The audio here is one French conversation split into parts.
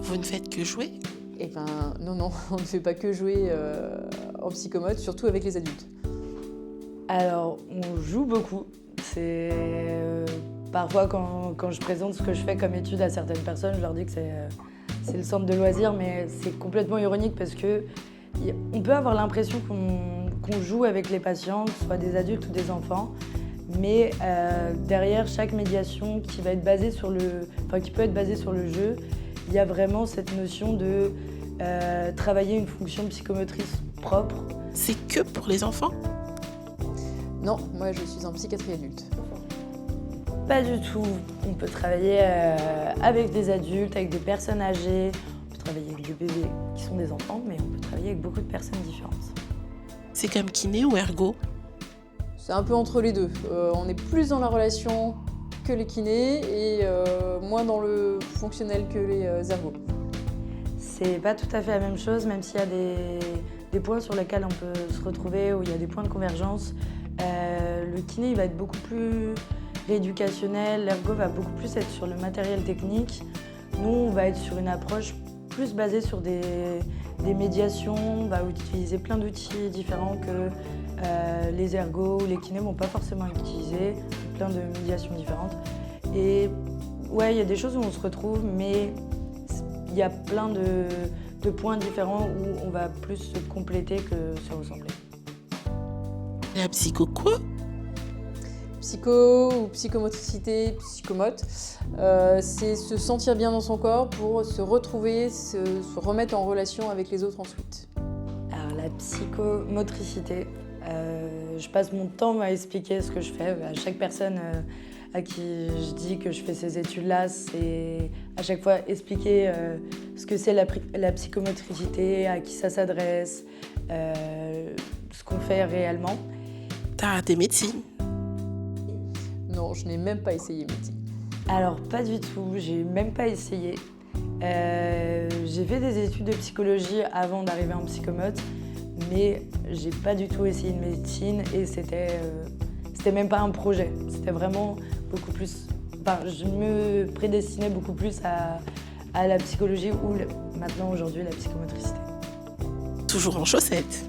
Vous ne faites que jouer? Eh ben non, on ne fait pas que jouer en psychomote, surtout avec les adultes. Alors, on joue beaucoup. Parfois, quand je présente ce que je fais comme étude à certaines personnes, je leur dis que c'est le centre de loisirs, mais c'est complètement ironique parce qu'on peut avoir l'impression qu'on joue avec les patients, que ce soit des adultes ou des enfants, mais derrière chaque médiation qui peut être basée sur le jeu, il y a vraiment cette notion de travailler une fonction psychomotrice propre. C'est que pour les enfants? Non, moi je suis en psychiatrie adulte. Pas du tout. On peut travailler avec des adultes, avec des personnes âgées, on peut travailler avec des bébés qui sont des enfants, mais on peut travailler avec beaucoup de personnes différentes. C'est comme kiné ou ergo? C'est un peu entre les deux. On est plus dans la relation que les kinés et moins dans le fonctionnel que les ergos. C'est pas tout à fait la même chose, même s'il y a des points sur lesquels on peut se retrouver, où il y a des points de convergence. Le kiné il va être beaucoup plus rééducationnel, l'ergo va beaucoup plus être sur le matériel technique. Nous, on va être sur une approche plus basée sur des médiations, on va utiliser plein d'outils différents que les ergos ou les kinés vont pas forcément utiliser, plein de médiations différentes. Et ouais, il y a des choses où on se retrouve, mais il y a plein de points différents où on va plus se compléter que se ressembler. La psycho quoi? Psycho ou psychomotricité, psychomote, c'est se sentir bien dans son corps pour se retrouver, se remettre en relation avec les autres ensuite. Alors la psychomotricité, je passe mon temps à expliquer ce que je fais à chaque personne à qui je dis que je fais ces études-là, c'est à chaque fois expliquer ce que c'est la psychomotricité, à qui ça s'adresse, ce qu'on fait réellement. T'as raté médecine? Non, je n'ai même pas essayé médecine. Alors pas du tout, j'ai même pas essayé. J'ai fait des études de psychologie avant d'arriver en psychomote, mais j'ai pas du tout essayé de médecine et c'était même pas un projet. C'était vraiment beaucoup plus... Enfin, je me prédestinais beaucoup plus à la psychologie ou maintenant aujourd'hui la psychomotricité. Toujours en chaussettes?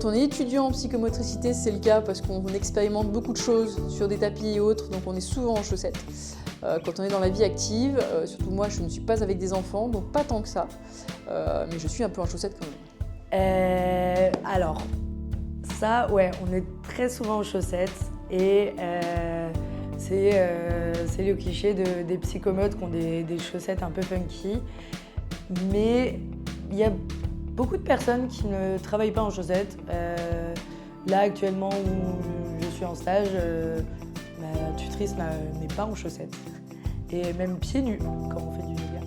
Quand on est étudiant en psychomotricité, c'est le cas parce qu'on expérimente beaucoup de choses sur des tapis et autres, donc on est souvent en chaussettes. Quand on est dans la vie active, surtout moi je ne suis pas avec des enfants, donc pas tant que ça, mais je suis un peu en chaussettes quand même. Alors, ça, ouais, on est très souvent en chaussettes et c'est le cliché des psychomotes qui ont des chaussettes un peu funky, mais il y a beaucoup de personnes qui ne travaillent pas en chaussettes. Là, actuellement, où je suis en stage, ma tutrice n'est pas en chaussettes. Et même pieds nus, quand on fait du yoga.